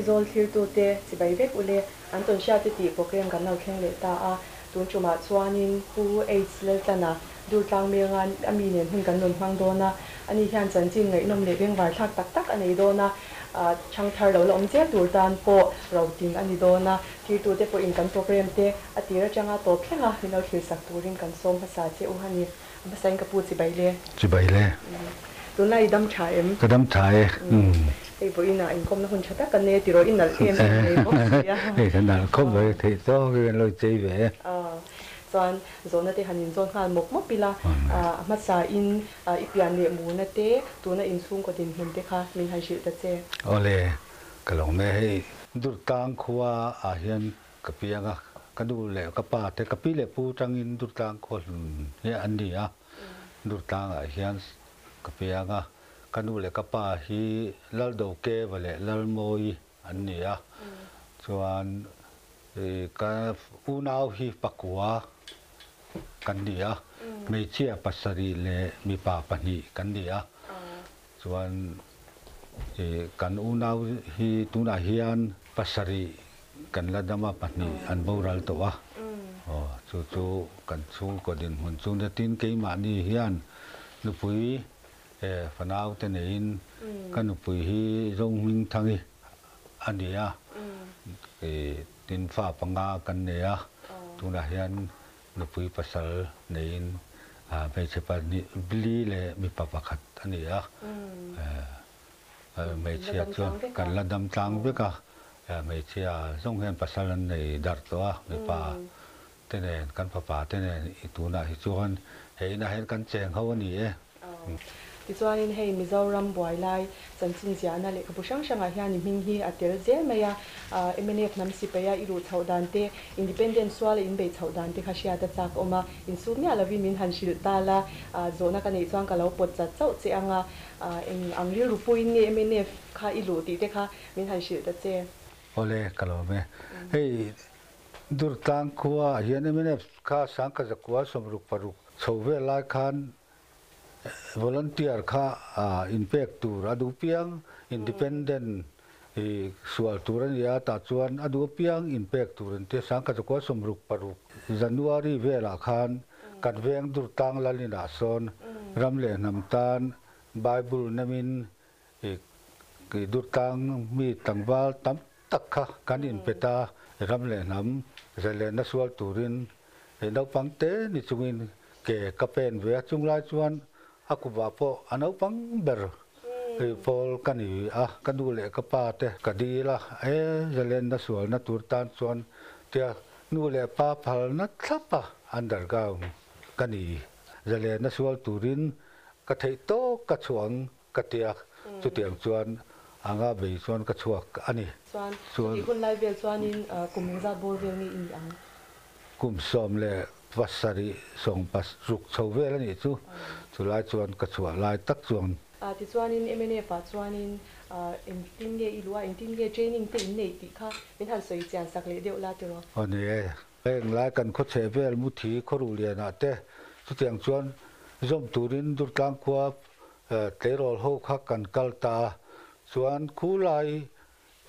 zol thir tu te chibai vek ule anton sha te ti program kan nau thleng le ta a tun chuma chuanin pu aids lel tana dur tlang me ngan ami nen hun kan non hmang dona ani hian chan chin ngai nom le beng war thak tak tak anei dona chang thar lo lom che tur tan po routing ani dona thir tu te po in kan program te atira changa to thlenga hinau thir sak turin kan som phasa che u hani basain ka pu chibai le tunai dam thaem ka dam thae ei bo ina in kom na hun chata kan ne tiro in nal em nei bo ya ei kan nal khom ve thei to ke lo chei ve chuan zona te hanin zon khan mok mok pila ma sa in ipian le mu na te tuna in chung ko din him te kha min han shil ta che ole kalong me hei dur tang khuwa a hian kapianga kadu le kapa te kapi le pu tangin dur tang khol he an ni a dur tang a hian kapianga kanu le kapa hi lal do ke vale lal moi an ni a chuan ka unau hi pakua kan ni a mei chia pasari le mi pa pani kan ni a chuan kan unau hi tuna hian pasari kan ladama pani an boral to a chu kan chu ko din mun chu na tin ke ma ni hian nupui fanau te nein kanupui hi rong ming thangi ania tin fa panga kan neya tuna hian nupui pasal nein be chepa ni bli le mi papakhat ania me chia chuan kan ladam tlang beka me chia rong hian pasal an nei dar to a mi pa te nen kan papa te nen ituna hi chuan heina hen kan cheng ho ani ti chuanin hei Mizoram buai lai chanchin ziana le khapu sang sanga hian ming hi atel zel maya MNF nam si peya iru chaudan te independent swal in be chaudan te khashia ta chak oma in sumya lawi min han shil tala zona ka nei chuang ka lo pot cha chau che anga eng angli rupuin nge MNF kha ilu ti te kha min han shil ta che ole kalome hei dur tang khuwa hian MNF kha sang ka zakwa somruk paruk chauve lai khan volunteer kha impact tur adu piang independent sual turan ya ta chuan adu piang impact turan te sang ka ko somruk paruk January vela khan kan veng dur tang lalina son ramle namtan bible namin ki dur tang mi tangwal tam takha kan in peta ramle nam zale na sual turin no pangte ni chungin ke kapen ve chunglai chuan aku bapo anau pang ber pol kani kanu le kapa te kadila zalen na sual na turtan chuan tia nu le pa phal na thapa underground kani zalen na sual turin ka thei to ka chuang ka tia chu tiang chuan anga be chuan ka chuak ani chuan ikun lai vel chuanin kumza bol vel ni in ang kum som le pasari song pas ruk chauve la ni chu chulai chuan ka chua lai tak chuan ti chuanin MNF chuanin in tin nge ilua in tin nge training te in nei ti kha min han soi chan sak le deu la tiro ani eng lai kan kho che vel mu thi khoru liana te chu tiang chuan zom turin dur tlang khwa terol ho kha kan kalta chuan khulai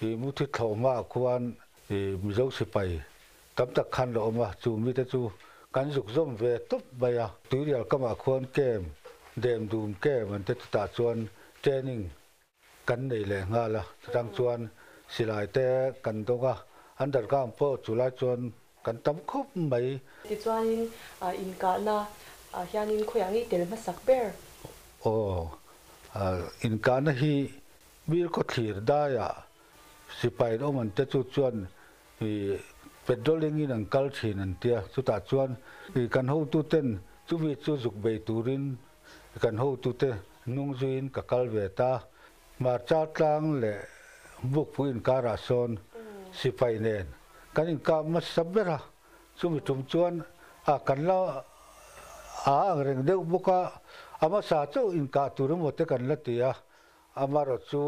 hi mu thi thoma khwan mi zo sipai tam tak khan lo ma chu mi te chu kan zuk zom ve top baya turial kama khon kem dem dum ke man te ta chuan training kan nei le nga la tang chuan silai te kan donga underground po chulai chuan kan tam khop mai ti chuanin in ka na hianin khoyangi tel ma sak ber in ka na hi bir ko thir da ya sipai do man te chu chuan hi petroling in ankal thin an tia chu ta chuan kan ho tu ten chu vi chu zuk be turin kan ho tu te nung zuin ka kal ve ta mar cha tlang le buk puin kara son sipai nen kan in ka ma sabera chu mi tum chuan kan la reng deuh buka ama sa chu in ka turum te kan la tia amaro chu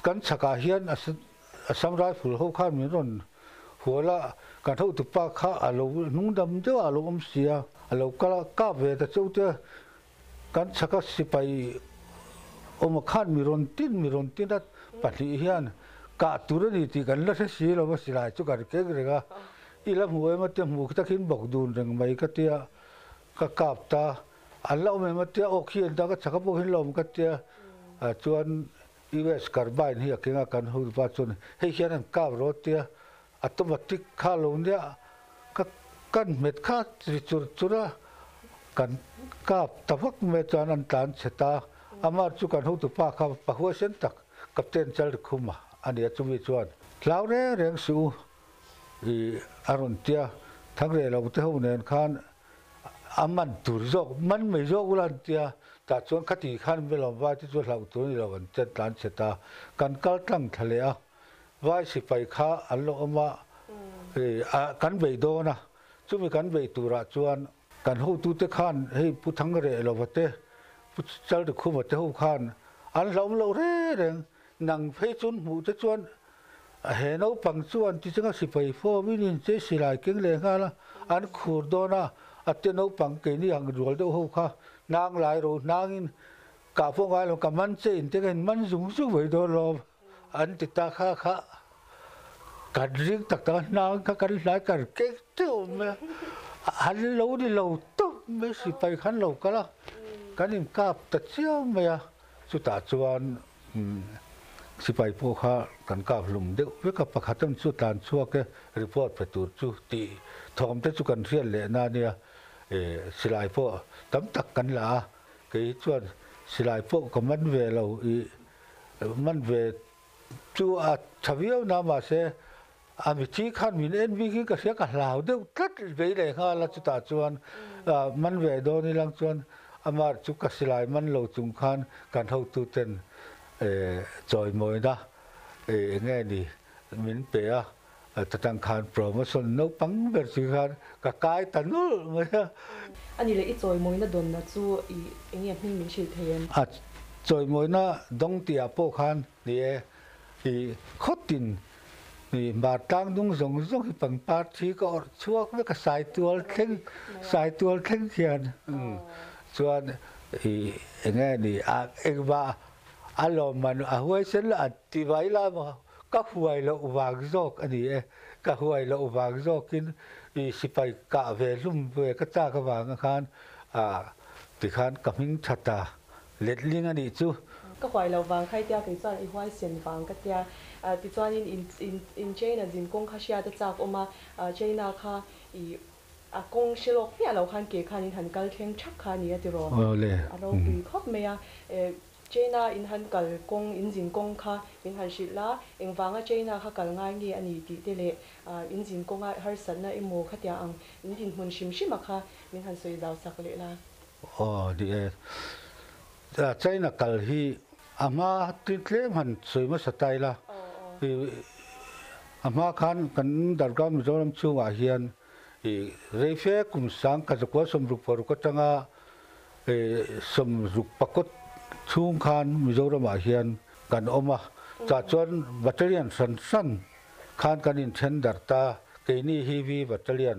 kan chaka hian samrai phul ho khan mi ron huala kan ho tu pa kha alo nung dam de alo om sia alo kala ka ve ta chu te kan chaka sipai oma khan mi ron tin dat pati hian ka turani ti kan la si lo ma silai chu kar ke rega ila muai ma te mu ta khin bok dun reng mai ka tia ka kap ta allo me ma tia okhian ta ka chaka bo hin lom ka tia chuan US carbine hi akinga kan hu pa chun hei hian an kap ro tia automatic kha lo nia ka kan met kha tri chur chura kan kap tawak me chan an tan cheta amar chu kan hu tu pa kha pa hu sen tak captain chal khuma ani chumi chuan tlaure reng su I aron tia thangre lo te ho nen khan aman tur jok man me jok ulan tia ta chuan khati khan be lo wa ti chu hlau tu ni lo an chen tan cheta kan kal tang thale a vai si pai kha allo ama kan be do na chumi kan be tura chuan kan ho tu te khan hei pu thangre lo wa te pu chal de khuma te ho khan an lom lo re reng nang phei chun mu te chuan he no pang chuan ti changa sipai fo minin che silai keng le nga la an khur do na ate no pang ke ni ang rol do ho kha nang lai ro nangin ka pho ngai lo ka man che in te gen man zung su voi do lo an ti ta kha kha ka ring tak ta nang ka kan lai kar ke tu me an lo di lo to me sipai khan lo ka la kanin kap ta chiao me ya chu ta chuan sipai po kha kan kap lum de we ka pakhatam chu tan chuak ke report pe tur chu ti thom te chu kan rial le na nia silai po tam tak kan la ke chuan silai po ko man ve lo I man ve chu a thaviau na ma se ami thi khan min en vi ki ka sia ka lau de tat ve le kha la chu ta chuan man ve do ni lang chuan amar chu ka silai man lo chung khan kan ho tu ten joy moi da nghe đi min pe a ta tang khan promotion no pang ver si khan ka kai tanul ma ani le I joy moi na don na chu I engi hmin min shil thein joy moi na dong tia po khan ni I khotin ni ma tang dung zong zong hi pang pa thi ko chuak me ka sai tual theng hian chuan nghe đi eng ba alo man a huai sen la ti vai la ma ka huai lo wang jok ani ka huai lo wang jokin I sipai ka ve lum ve ka ta ka wang khan ti khan kaming thata letling ani chu ka huai lo wang khai tia ke chuan I huai sen wang ka tia ti chuan in China jin kong kha sia ta chak oma China kha I a kong shilok pia lo khan ke khan in han kal theng thak kha ni ati ro le alo pi khop me ya China in han kal kong in jin kong kha in han shila engwanga China kha kal ngai ngi ani ti te le in jin kong a har san na emo khatia ang in din hun shim shim kha min han soi daw sak le la di China kal hi ama titlem han soi ma satai la ama khan kan dargam zoram chu wa hian reife kum sang ka ko somruk por ko tanga somruk pakot chung khan Mizoram hian kan oma cha chuan battalion san khan kan in then darta ke ni heavy battalion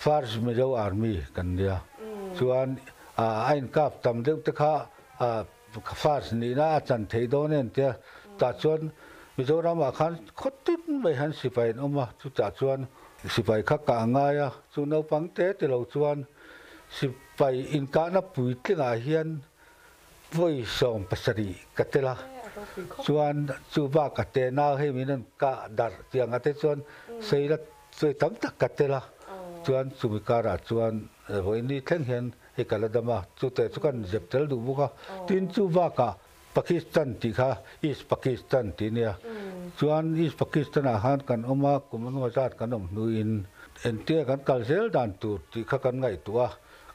first Mizo army kan dia chuan ain kap tam deuh te kha first ni na chan thei do nen te ta chuan Mizoram khan khotin mai han sipai oma chu cha chuan sipai kha ka ngaya chu no pangte te lo chuan sipai in ka na pui tlinga hian voi som pasari katela chuan chu ba ka te na he min ka dar tiang ate chuan seila soi tam tak katela chuan chumikara chuan voi ni thleng hian he kaladama chu te chu kan jeptel du buka tin chu ba ka Pakistan ti kha East Pakistan ti nia chuan East Pakistan a han kan oma kuman wazat kan om nuin entia kan kalsel dan tur ti kha kan ngai tua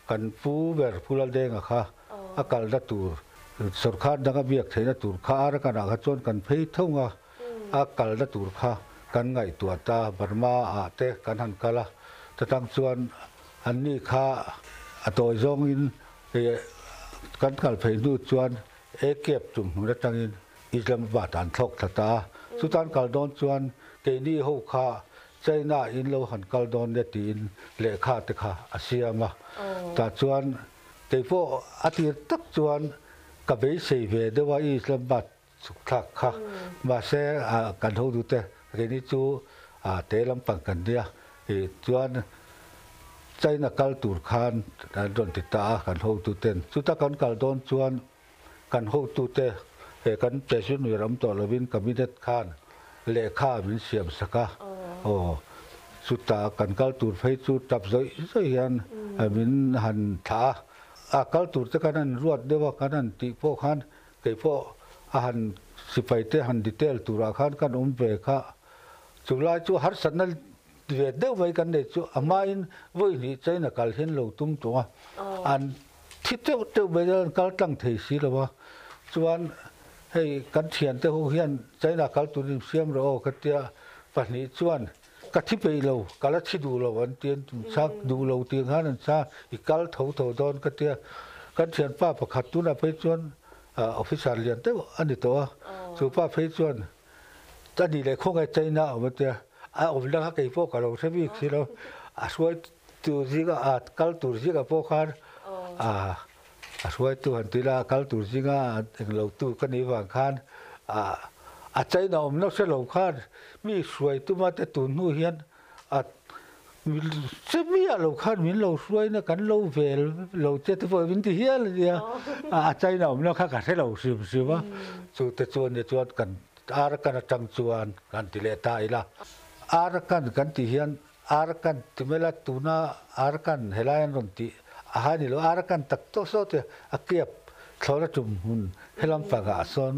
kan pu ber pulal deng kha akal da tur sarkar daga biak theina tur kha ara kana kha chon kan phei thonga akal da tur kha kan ngai tua ta Burma a te kan han kala tatang chuan anni kha atoi zong in kan kal phei nu chuan ekep tum ratangin Islamabad an thok thata sutan kaldon chuan ke ni ho kha China in lo han kaldon ne tin le kha te kha asiama ta chuan te po atir tak chuan กับเบสเวเดว่าอิสลามบัดสุขทักค่ะมาเสกันหูดูเตะเรนิจูเตลัมปังกันเดียจวนใจนักการตูร์คานโดนติดตากันหูดูเต็นสุดท้ายกันการโดนจวนกันหูดูเตะกันเจสุนวิรมตัวลวินกับมิเดตคานเลขามินเสียมสกัโอ้สุดท้ายกันการตูร์ไฟจูตับใจยันมินหันท่าการตูร์จะกันนั้นรวดเดียวกันนั้นตีพวกขันเกี่ยวพวกหันสิไปเตหันดิเทลตูราขันกันเบค่ะจุฬาจูฮาร์สันนัลเวดเดไว้กันเดจูอามาอินไว้นี่ใจนักการเห็นเราตุ้มตัวอันที่เจ้าไปเดินการตั้งเทศีแล้วว่าจวนให้กันเทียนเจ้าเฮียนใจนักการตุนิมเสียมเรากันเตียปัจจุบันกัที่ไปเราการที่ดูเราวันเตียนชักดูเราเตียงหันชักอีกการเท่าโดนกันเตียกันเทียนป้าประคัตตุนะไปจวนออฟฟิศเรียนเต้อันนี้ตัวสุภาพไปจวนตอนนี้เลยคงไอ้ใจน่าเอามาเตียผมเลือกให้พวกเราใช่ไหมสิเราช่วยตัวสิก็การตัวสิก็พวกเขาช่วยตัวหันตีละการตัวสิก็เราตัวกันนี้ว่าขันใจน่าผมนักเสียเราขันมีช่วยตัวมาแต่ตัวนู้เฮียนจะมีเราขันมีเราช่วยนะกันเราเวลเราเจ้าตัววินที่เฮียเลยเนี่ยใจน่าผมนักขันให้เราสิว่าสุดแต่ชวนเนี่ยชวนกันกันจังชวนกันที่เลตายละกันที่เฮียนกันที่เวลาตุนากันเฮลัยนนทีนี่เรากันตักโตโซเตอเกียบทอนจุ่มหุ่นเฮลัมปากาซอน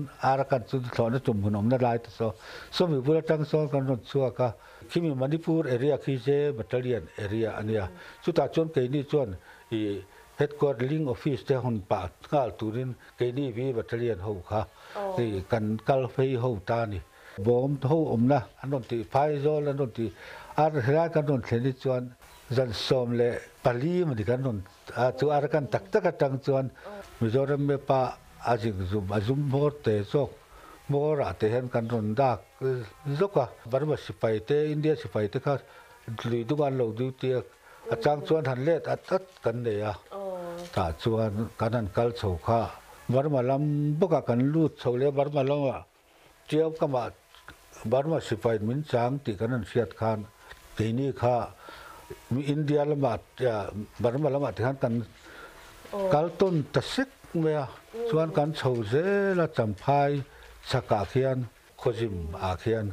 กันสุดทอนจุ่มหุ่นอมนาลายตัวโซมีบุรุษจังโซกันนนชัวก็คิมีมณิปูร์เอเรียคิเจบัตเตอรียนเอเรียอันนี้สุดท้ายจนเกนี่จนเฮดคอร์ดลิงออฟฟิศเจ้าหุ่นปากงาตูรินเกนี่วีบัตเตอรียนหูค่ะนี่กันกัลเฟยหูตานี่บอมหูนะอันนั้นที่ไฟโซลอันนั้นที่เฮลัยกันนนเทนิจวนจันสอมเล่ปาลีมันที่กันนนตัวกันตักจังจวนมิจฉาไม่ป้าอาจิกซุมโมเตโซโมระเตเห็นกันนนดักซกว่าบาร์มาสิไปเตอินเดียสิไปเตค่ะลุยทุกวันเราดูเตียจังจวนหันเล็ดอัดกันเดียถ้าจวนกันนั้นกัลโซค่ะบาร์มาลำบุกกันลูดโซเล่บาร์มาลำว่าเจียวก็มาบาร์มาสิไปมินจังตีกันนั้นเสียดขันทีนี้ค่ะมีอินเดียละมาบาร์มาละมาที่หันกันกัลตุนตัดสิกเมียส่วนกันโชว์เจละจำพายสกาเขียนโคจิมอาเขียน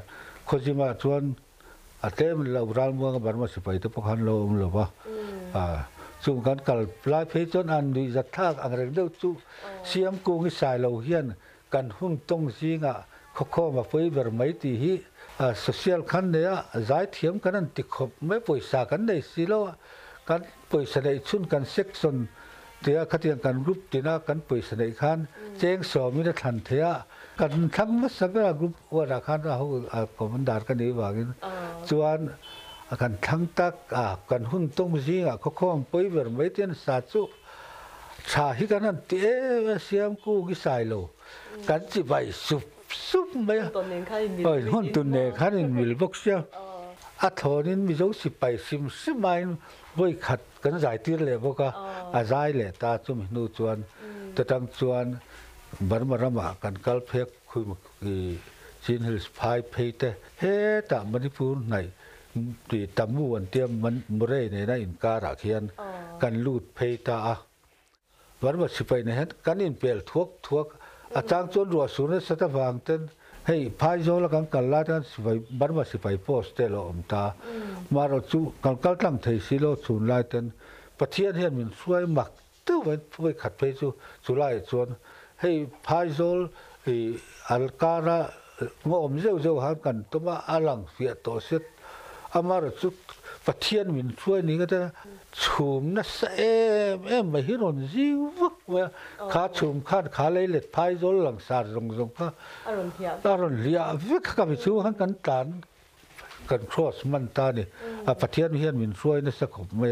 โคจิมาส่วนเต็มเราร้านเมืองบาร์มาสิไปที่พวกhanโลมหรือว่าส่วนกันกัลปลายเพจจนอันดีจัดทักอันเรื่องเดือดจู่เสียมกูงิสายเราเฮียนกันหุ่นตรงซิงข้อมาเฟยเบอร์ไม่ตีฮีโซเชียลคันเนี่ยใจเทียมกันนั่นติดขบไม่ป่วยสากันได้สิโลกันป่วยสนัยชุนกันเซ็กซ์นเดียขัดยังกันกรุ๊ปตีน่ากันป่วยสนัยคันเจงสอมินทันเทียกันทั้งมัสเบรากรุ๊ปว่าราคันเราคอมมานดาร์กันนี้ว่ากันจวนกันทั้งตักกันหุ่นตรงซิงข้อมาป่วยเบอร์ไม่ตีนสัตว์ชาฮิกันนั่นเตี้ยเสียมกูกิสายโลกันจีบไปสุบไหมหุ่นตุนเนขันมิลบุกเชียวทอนินมิจฉาไปซิมไม่ไว้ขัดกันใจตีเลยพวกใจเลยตาจุ่มนูจวนแต่ตั้งจวนบาร์มารามากันกัลเพกคุยมาชินฮิลส์พายเพย์เฮตามณิปูร์ไหนที่ตามูวันเตียมมันมุเรย์ในอินการะเขียนกันลูดเพย์ตาบาร์มาสิไปเนี่ยกันอินเปลทวกอาจารย์จวนรัวสุนัขสัตว์ฟังเต้นให้พายโจละกันกันลาดันสิไปบาร์มาสิไปโพสเตลอมตามาเราจูกันกัลตั้งเทสิโลสุนไลเต้นประเทศเห็นมันสวยมากตัวไว้ขัดไปจูไลจวนให้พายโจให้อัลการะงอมเจ้าหันกันตัวมาอลังเสียต่อเสร็จอามาเราจูประเทศมันสวยนี่ก็จะชุมนัสไม่เห็นอนจิวกว่าขาชุมขาเลยเล็ดพายโจหลังสารรงก็อารมณ์เลียวิกกับไปชูหันกันตานกันครอสมันตานี่ประเทศเห็นมันสวยนะสักขบไม่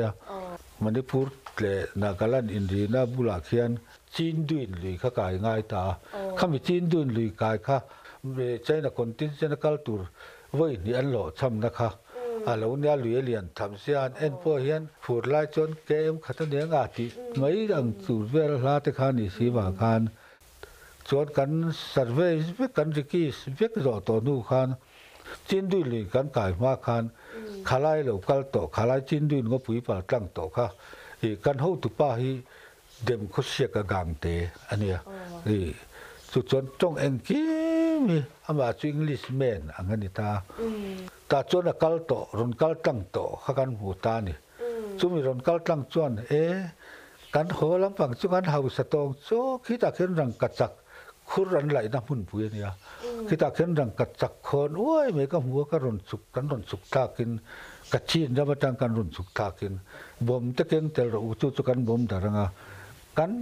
มันได้พูดเลยนักการอินเดียนาบุลาเขียนจีนดุนลุยข้ากายง่ายตาข้ามีจีนดุนลุยกายข้าใจนักคนที่ใจนักกัลตูร์ไว้นี่อันหล่อช้ำนะคะเราเนี่ยลุยเลียนทำเสียนเอ็นพอเฮียนพูดไล่จนเกมขัดเนียงอาทิไม่ดังสูดเวลาที่ข้านี่สีว่าการ ชวนกันสัตว์เวสเวกันริกีสเวกรอตัวนู่ขันจินดุยลีกันกายมาขันขาไล่เหลวกัลโตขาไล่จินดุยงปุยปาตั้งโตค่ะอีกันหูตุป้าฮีเดมคุเชียกกังเตอันเนี้ยสุดจนจงเอ็งกีมีอามาจุอังกฤษแมนอังกันนี่ตาจวนกัลโตรอนกัลตั้งโตข้ากันหูตานี่จุมีรอนกัลตั้งจวนกันหัวลำพังจุกันหาสตองโซคิดตาเข็นรังกัดจักคุรันไหลน้ำหุ่นปุยเนี่ยคิดตาเข็นรังกัดจักคนโอ้ยเมก็หัวก็รอนสุกกันรอนสุกตากินกัดชีนจะมาจังกันรอนสุกตากินบ่มตะเก่งแต่เราจุจุกันบ่มแต่รังกัน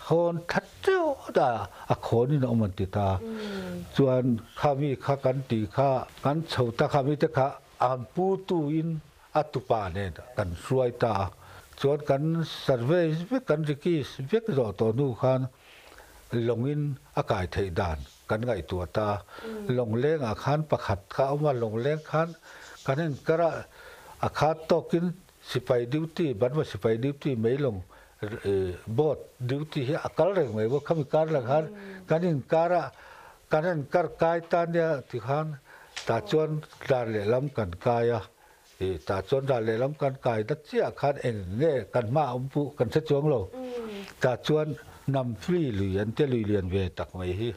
คนทัดเจ้าตาอโคนี่น้องมันติตาส่วนข้ามีข้ากันตีข้ากันเฉาตาข้ามีแต่ข้าอ่านปูตูอินอัตุปาเนี่ยกันสวยตาส่วนกันสัตว์เวสเวกันริกีสเวกรอตัวนู่ขันลงอินอากาศไทยด่านกันไงตัวตาลงเล้งอาคารประคัดข้าเอามาลงเล้งขันกันนั่นกระอาคารตกินสิไปดิวตี้บัดว่าสิไปดิวตี้ไม่ลงบอดดิวตี้อาการเร่งไม่ว่าขมิการละขันกันนั่นการกายตาเนี่ยที่ขันตาจวนดาเลล้ำกันกายตาจวนดาเลล้ำกันกายนัดเชี่ยขันเองเนี่ยกันมาอุ้มปุกันเสจวงโลตาจวนนำฟรีลุยอันเตลุยเรียนเวตักไม่ฮี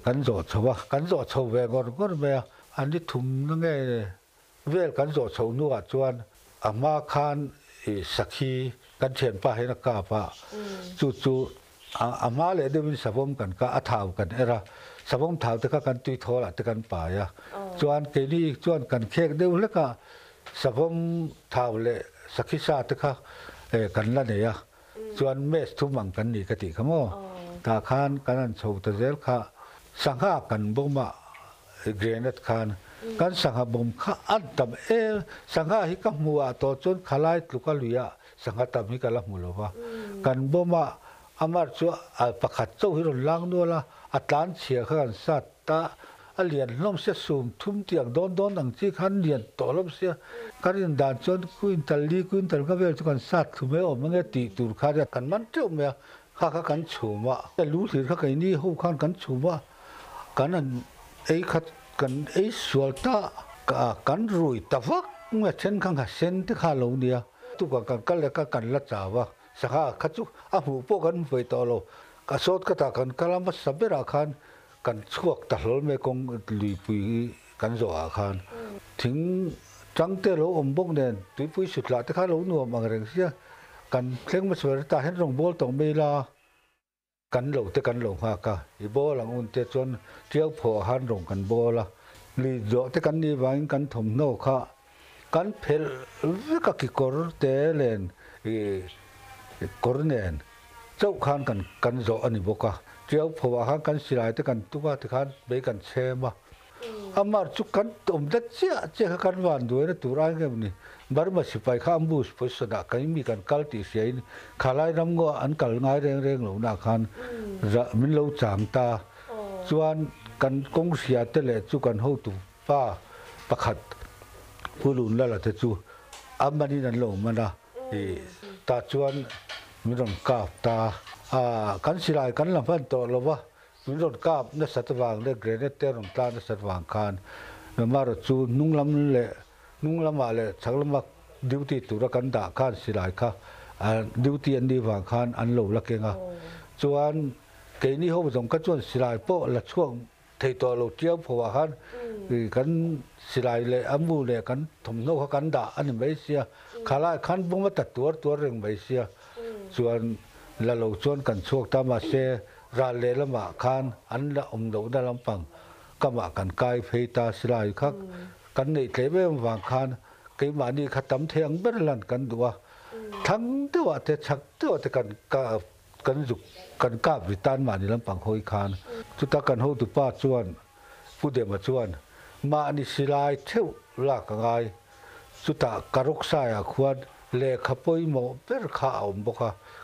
กันโจทย์ชาวกันโจทย์ชาวเวงอนก็ไม่อันนี้ทุ่มนั่งไงเวลกันโจทย์ชาวนัวจวนอามาคานสักขีกันเชียนป้าให้นักกาป้าจู่อามาเลยเดี๋ยวมันสะพมกันก็อาถาวกันสะพมถาวแต่ก็กันตุยทอละแต่กันป่ายจวนเกลี่จวนกันเค้กเดี๋ยวแล้วก็สะพมถาวเลยสักขีชาแต่ก็กันละเนี่ยส่วนเมสทุมังกันนี่กติขโมตาคานกันนั่นชาวตะเซลข้าสังหากันบ่มาเกรเนตคานกันสังหาบ่มข้าอันตับสังหาฮิกมัวต่อจนขลายตุกลุยะสังหาตับฮิกละมุลวะกันบ่มาอามาชัวประคัดเจ้าฮิรนลังนัวละอัตลันเชียกันสัตตาเลียนล้มเสียสูงทุ่มเตียงโดนอังจีขันเลียนต่อล้มเสียกันยันด่านจนกุนตัลก็เวลทุกันสัตว์ทุ่มเออมันก็ตีตูร์ขาดกันมันเจ้าเมียข้ากันชูมาแต่รู้สิข้ากันนี่หูขันกันชูมากันนั้นขัดกันสวลตากันรุยตะฟักเมื่อเช่นข้างเส้นที่ข้าลงเนี่ยทุกกันเลยกันละจ่าวะสักขัดจุหูพวกกันไปต่อโลกสดก็ตากันกลามัสเบราคันกันช่วงตลอดไม่คงลุยปุยกันโจอาคารถึงจังเตโลอมบงเดนตุยปุยสุดละที่ข้าเราหนัวมังเริงเสียกันเพลงมาสวยตาเห็นรองโบลตรงเวลากันเหลวแต่กันเหลวมากะอีโบหลังอุ่นเตจนเที่ยวพอหันรองกันโบละลีโดแต่กันนี่วางกันถมโนค่ะกันเพลวิกกิกอร์เตเลนกอร์เนนเจ้าขันกันโจอันนี้บกะเจ้าพอหันกันสิไลแต่กันตัวที่ขันไปกันเชมาอามาจุกันตุ่มเด็ดเจ้ากันวันด้วยนะตัวร้ายเงี้ยนี่บาร์มาสิไปข้ามบูสพุทธศาสนากันมีกันกัลติเสียนขลายน้ำงัวอันกัลง่ายเร่งหลงนาคันมินเราจางตาส่วนกันกงเสียเตเลจุกันหูตุป้าประคัดผู้ลุนแล้วล่ะเตจูอามันนี่นั่นหลงมันนะตาส่วนมิรอนกาบตากันสิไลกันลำพันโตลวะมิรอนกาบนัสตวางเล็กเกรเนเตอร์ของตานัสตวางคานมารจูนุ่งลำเละนุ่งละมาเลยชักละมาดิวตี้ตุรกันด่าข้านสิไลค่ะดิวตี้อันดีวางข้านอันโลละเกงอ่ะส่วนเกนี่เขาผสมกันส่วนสิไลโปละช่วงเทตัวเราเจียวพวกฮันกันสิไลเลยอัมบูเลยกันถมโนเขากันด่าอันนี้ไม่เสียขาลายขันบุ้งมาตัดตัวเรื่องไม่เสียส่วนละเราส่วนกันช่วงตามาเสราเลละมาคันอันละเราได้ลำปังก็มากันกายเพตาสิไลครับกันในเทเวมวางคันกี่มานี่ขัดตำเทียงเบรลันกันตัวทั้งตัวแต่ชักตัวแต่กันจุกกันกาบวิตานมานี่ลำปังหอยคันจุดตากันหูตุป้าชวนผู้เดียมาชวนมานี่สิไลเที่ยวลากง่ายจุดตาการุกสายควรเล่ขปอยโมเปรข้าวบก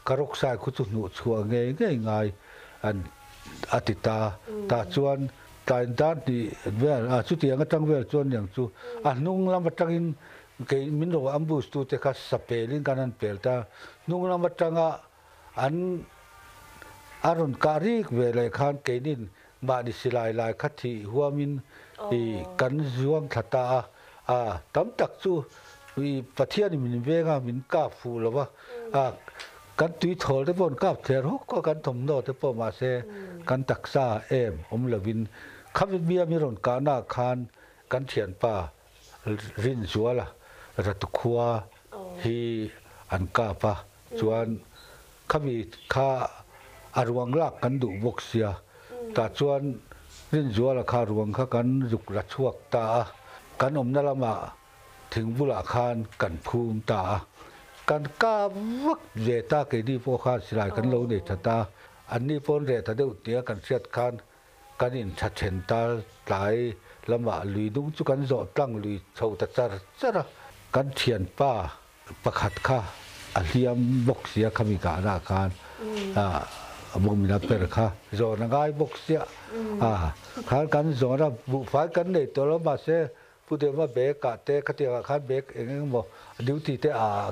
การุกสายคุจุนุชัวง่ายอันอติตาชวนตายด้านที่เวลชุดที่ยังตั้งเวลชวนอย่างชูนุ่งลำบัดจังอินเกี่ยมินโรอัมบูสตูเตคัสสเปลินกันนั่นเปลตานุ่งลำบัดจังอัน อารมณ์การีกเวลาขันเกนินมาดิสิลายลายคัดที่หัวมินกันจวงทัตตาตั้มตักจูประเทศนี้มินเวงมินกาฟูแล้ววะกันตุยทอลได้บนกาเทอร์ก็กันถมโนได้ปอมาเซกันตักซาลวินขับเบียมีรอนกานาคานกันเทียนป่ารินจัวละรัตุขัวฮีอันกาปะจวนขมิข้าอารวงลักกันดูบกเสียแต่จวนรินจัวละข้ารวงข้ากันยุกระชวกตากันนั่นละมาถึงบุรคานกันภูมิตากันกาวักเจตาเกดีพวกข้าสิลายกันโลเนตตาอันนี้พ้นเรตเดียวเตียกันเสียดคันกันอินชัดเห็นตาหลายละมาลุยดุงจุกันโจตั้งลุยชาวตะจระกันเทียนป้าประคัดข้าอาเลียมบกเสียขมิกานาคารบุมินาเปรข้าโจนังไงบกเสียข้ากันโจนะบุฟ้ากันเลยตัวละมาเสผู้เดียวมาเบกกะเตะขัดเดียวข้าเบกเองบอกดิวตีเตะ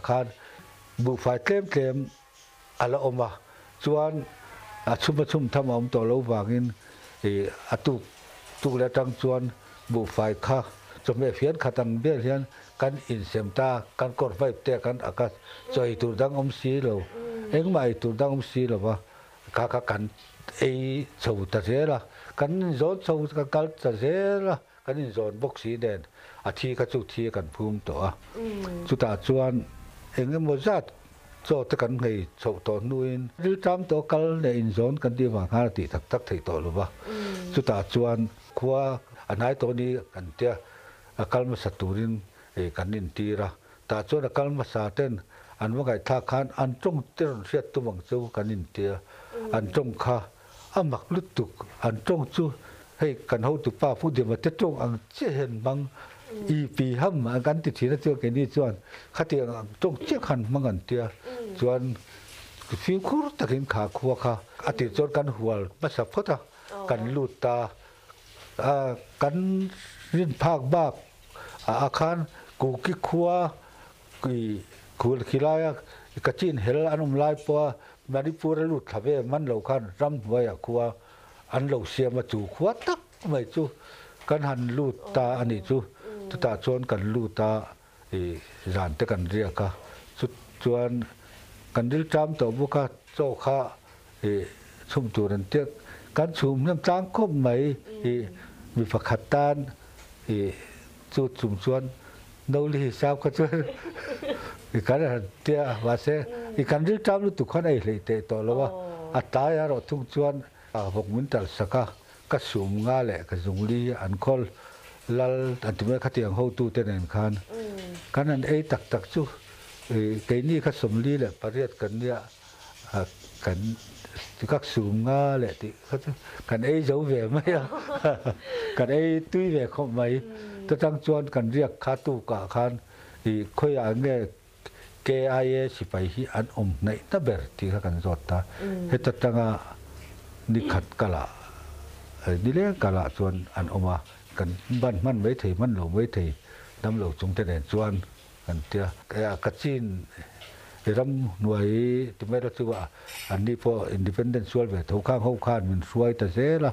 ข้าบุฟ้าเต็มอะไรออกมาส่วนชุมทำอมตัวเราวางินตุกและตั้งส่วนบุฟ้าข้าสมัยเพียนขัดตั้งเบี้ยเพียนกันอินเซมตากันกดไฟเตะกันอากาศจอยตุดังอมสีเราเองไม่ตุดังอมสีเราว่าข้ากันชาวตะเสละกันโจนชาวกันตะเสละกันโจนบกสีแดงอาทิตย์ก็จุดที่กันภูมิตัวสุดท้ายส่วนเองก็มั่วจัดโจทย์กันให้ชาวตัวนู้นริจามตัวกันในอินโจนกันที่ว่าหาติทักที่ตัวหรือว่าสุดท้ายส่วนขัวอันไหนตัวนี้กันเดียกันมาสัตุรินกันนินตีระแต่ส่วนกันมาสาเต้นอันว่าไงท่าคานอันจงเตือนเสียตัวบังจูกันนินตีอันจงข้ามักลุตุกอันจงจูให้กันเขาตุป้าผู้เดียวมาจะจงอันเชี่ยเห็นบังปีห้ำอันกันติดทีนั่นเจ้าแกนี่ส่วนขัดเตียงจงเชี่ยขันมังกันเตียส่วนฟิวคูตะกินขาขัวข้าอาทิตย์จนกันหัวมาสับพอดกันลูตากันรินภาคบ้าอาคารกูกิขัวกูขี้ลายกระจินเฮลอันลายปัวมาดิปูระลุดทำให้มันเหล่าขันรำไว้ขัวอันเหล่าเสียมาจู่ขัวตักไม่จู่กันหันลูตาอันนี้จู่ตาชวนกันลูตาร้านเตกันเรียกค่ะสุดชวนกันดิลจามตัวบุคคลโจข้าชุมตัวนั้นเตียกันชุมน้ำจางคบไหมมีฝักขัดตานจุดชุมชวนนลีสาวก็ช่วยกันเตียว่าเสกันดิลจามลุตุขันไอ้เลยเตตัวแล้วว่าอัตตายเราทุ่งชวน6 มินตัลสักก็ชุมงาเละก็จุงลีอันคอลลลอันที่เมื่อขัดยังเขาตู้เต้นขันกันนั้นตักจู่เกนี่ก็สมลีแหละประเทศกันเนี่ยกันที่ก็สูงง่าแหละที่กันเจ้าเวไม่อะกันตุ้ยเวเขาไม่ถ้าตั้งชวนกันเรียกข้าตู้กะขันค่อยอ่านเนี่ยเกย์สิไปที่อันในนั่นเบอร์ที่เขากันจอดตาเหตุตั้งนิขัดกะละนี่เลี้ยงกะละชวนอันมากันบ้านมันไว้ถี่มันหลงไว้ถี่น้ำหลงจงเตนชวนกันเตียกระชินรำหน่วยที่ไม่รู้สึกว่าอันนี้พออินดิเพนเดนซ์ช่วยแบบทุกข้างเขาข้านมันช่วยแต่เสียละ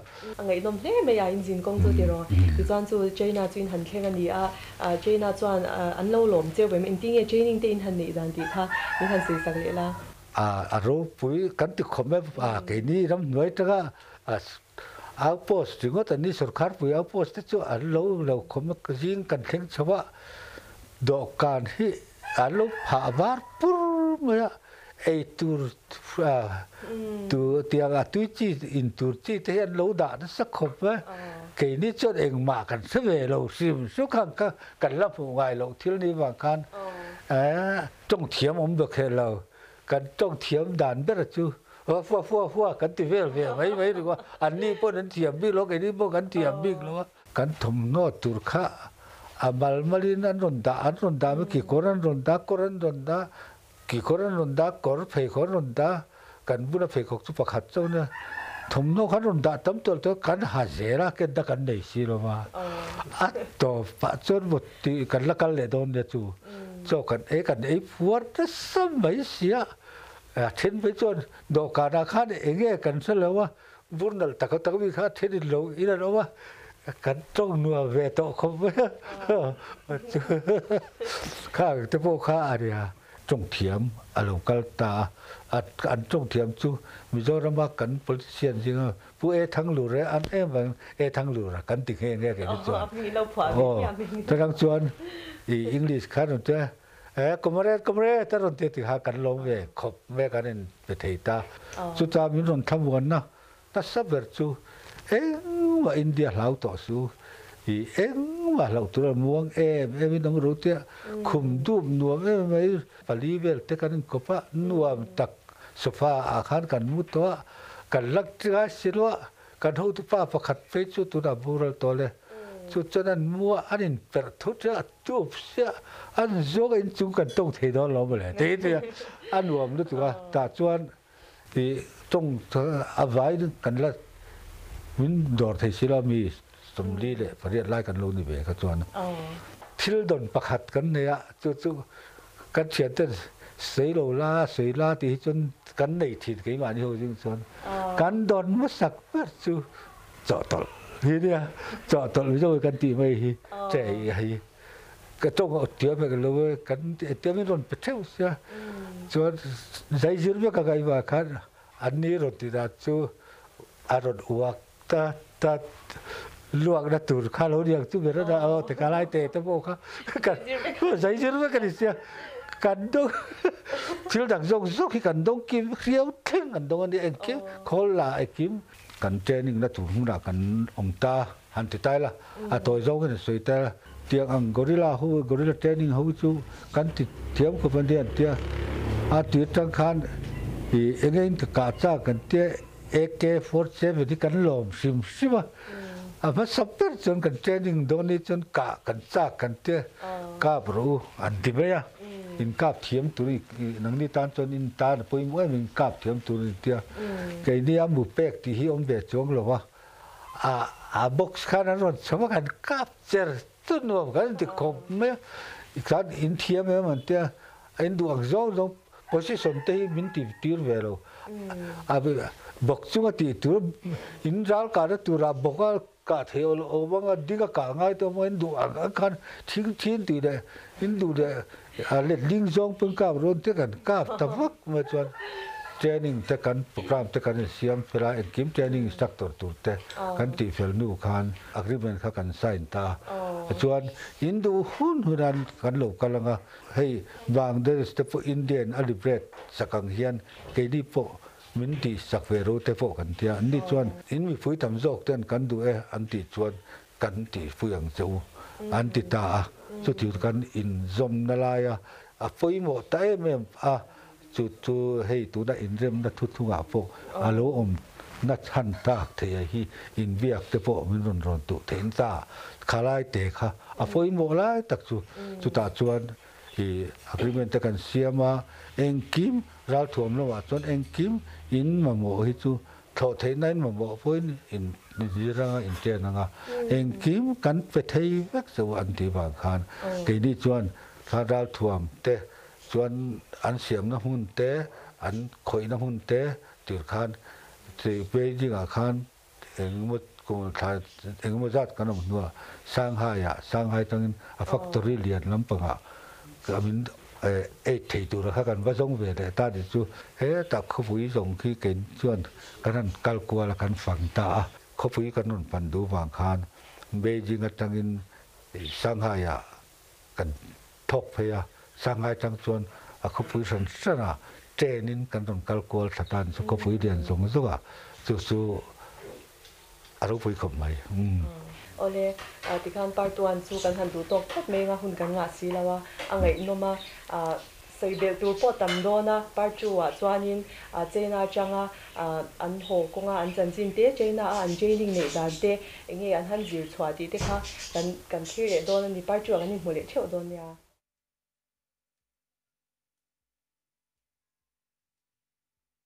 ไงน้องเนี่ยไม่อยากอินจินกงตัวเดียวคือตอนจู่เจน่าจู่หันแค่กันดีเจน่าจู่อันเล่าหลอมเจ้าแบบอินติ้งเจนิ่งเต้นหันนี่ดันดีค่ะนี่หันสื่อสักเลยละรู้ปุ๋ยกันติดคอมเมนต์แค่นี้รำหน่วยตั้งเอาโพสต์ถึงว่าตอนนี้สุรคาร์ปุ๋ยเอาโพสต์ที่จู่อันเราคอมเมนต์ยิงกันเข่งชาวดอกการที่อันเราผ่าบาร์ปุ๊บเมื่อตัวเตียงตุยจีอินตุยจีที่อันเราด่านั้นสักคนไหมแค่นี้จนเองมากันเสวยเราซิมสุขังกันรับหัวไงเราที่นี่บางคันจงเทียมแบบแค่เรากันจงเทียมด่านเบรจูฟัวกันติเวลไม่หรือว่าอันนี้พวกนั้นเทียมบิ๊กแล้วไอ้นี่พวกกันเทียมบิ๊กแล้วกันถมโนตุรข้าamal malinan ronda me ki koran ronda ki koran ronda kor phei kor ronda kan buna phei khok chu pakhat chau na thomno khan ronda tam tol to kan hazera ke da kan nei si lo ma to pa chon bot ti kan la kal le don de chu cho kan puat ta sam mai sia thiên với chuan đồ cả na khát để nghe cần sẽ lâu á vốn là tất cả tất cả khát thiên đi lâu ý là đâu á cần trong nua về tổ không với khá cái bộ khá à đi à trong thiểm à lâu cả ta anh trong thiểm chú mình cho ra cần politician gì ngờผู้ทั้งหลุดเลยอันมันทั้งหลุดอะกันติดเงี้ยกันนี่ส่วนแต่ทั้งส่วนอังกฤษขั้นตัวก็ไม่ได้แต่เราติดหากันลงเวขบแม่กันไปเที่ยวสุดท้ายมีคนทำวันนะแต่สับเวรจูว่าอินเดียเราต่อสู้ว่าเราตัวม่วงไม่ต้องรู้เตี้ยคุมดูมนัวไม่ปลีเวลแต่กันก็ปะนัวตักสภาอาคารกันมุดตัวกันลักษณะสิลวะกันหูตุป้าประคัดเฟซตัวนับบุรุษตัวเลยสุดจนั้นมัวอันนี้เปิดทุกอย่างจูบเสียอันโจกันจุงกันต้องเทดอนเราไปเลยเทียอันรวมรู้ตัวตาจวนที่ต้องเอาไว้กันละวินดอร์ที่สิเรามีสมรีเลยประเดี๋ยวไล่กันลงนี่เบกจวนทิลดอนประคัดกันเนี่ยจู่กันเฉียดเต้นสีโลลาที่จนกันในถิ่นกี่วันอยู่จริงส่วนกันดอนมัสักเพื่อจู่จอดตลทีเนี้ยจอดตลอยู่กันตีไม่ฮีใจฮีก็ต้องเอาเตี้ยไปกันเลยกันเตี้ยไม่ร้อนไปเท่าเสียส่วนใจยืนไม่กันไงว่ากันอันนี้รถที่ดัดจู่อารมณ์อวกตาลวกนัดตูดข้าเราเรียกจู่เบรดาเอาแต่การไล่เตะตะโบค่ะกันใจยืนไม่กันเสียกันดงที่เราดักจงที่กันดงกิมเรียวเท่งกันดงอันนี้เองกิมโคลาเองกิมกันเจนิงนัดถูกหุ่นกันองตาหันติตายละตัวจงกันสวยแต่เตียงอังกอริลลาหูกอริลลาเจนิงหูจูกันติเทียมกับประเดี๋ยวเตียติดจังคันเองเองกาจ้ากันเตียAK47ที่กันหลอมซิมะมาสับเปอร์จนกันเจนิงโดนนี่จนกากันจ้ากันเตียกาบรู้อันที่เบียอินกาบเทียมตัวนี้นังนี่ตานจนอินตานปุ่ยมวยมินกาบเทียมตัวนี้เตียไก่นี่มุเป็กที่ฮิอมเบจงหรอวะบ็อกซ์ขนาดนั้นสมกันกาบเจอตัวนู้นกันที่คบเมื่ออีกครั้งอินเทียมมันเตียอินดูอักษรลงโพสิชันที่มินตีร์เวลบ็อกซ์มาตีตัวอินรัลการ์ตัวรับบอกกาเทลโอวังดีก็กางไงตัวมันดูอังคันทิ้งตีเดอินดูเดเล็ดลิงจงเป็นกาบร้อนเท่กันกาบตะวักมาจวนเทรนนิ่งเท่กันโปรแกรมเท่กันเสียมเวลาเอ็นกิมเทรนนิ่งสตั๊กตัวตัวเท่กันตีเฟลนูคันอักริเมนเขากันไซน์ตาจวนอินดูหุ่นนันกันโลกันละงะให้บางเดอร์สเตปอินเดียนอลิเบรตสักเฮียนเกดีโปมินตีสักเวรูเตโฟกันเทียอันนี้ชวนอินมีฟุยทำโจกเต้นกันดูอันตีชวนกันตีฟุยอังจูอันตีตาสุดที่กันอินซอมนาลายฟุยหมดแต่เมื่อจุดให้ตัวได้อินเริ่มนัดทุกอาโปอาโลอมนัดหันตากเทียฮีอินเบียกเตโฟมินรอนตุเทนตาขาลายเตะค่ะฟุยหมดแล้วตักจุดตาชวนอักริเมนต์กันเสียมาเองกิมเราถ่วมแล้วว่าจนเองกิมอินมาโมหิจูทอเทนันมาโมพูนอินนี่ร่างอินเจนังเองกิมกันไปเที่ยวสวรรค์ที่บางคันกี่นี่จวนถ้าเราถ่วมเตะจวนอันเสียมน้ำหุ่นเตะอันคอยน้ำหุ่นเตะจุดคันที่เบจิงอาคารเองมุดกูถ่ายเองมุดจัดกันนัวสร้างให้ตั้งฟักทอรี่เลียนลำปางก็มินที่ตัวเรากันว่าส่งเวทแต่ตาดิจูตับขบุยส่งขี้เก่งส่วนกันกัลกัวละกันฝังตาขบุยกันนุ่นปันดูบางคานเบจิงกันจังอินสังหายกันทกพยาสังหายจังส่วนขบุยสันสนะเจนินกันนุ่นกัลกัวสถานสุขบุยเดียนส่งสุกสู้อารมณ์บุยขบไม่โอเลที่ข้างปาร์ตวันสู้กันทันดูตกทัดเมงหุ่นกันงาสีแล้วว่าอังไงโนมาใส่เบลตัวปอตัมโดนะปาร์จัวจวานินเจน่าจังอันโหกงอันจันจินเตเจน่าอันเจนิงเนดานเตเงี้ยอันหันจิวชวาดีเตค่ะกันที่โดนนี่ปาร์จัวกันนี่หมดเลยเที่ยวโดนเนี่ย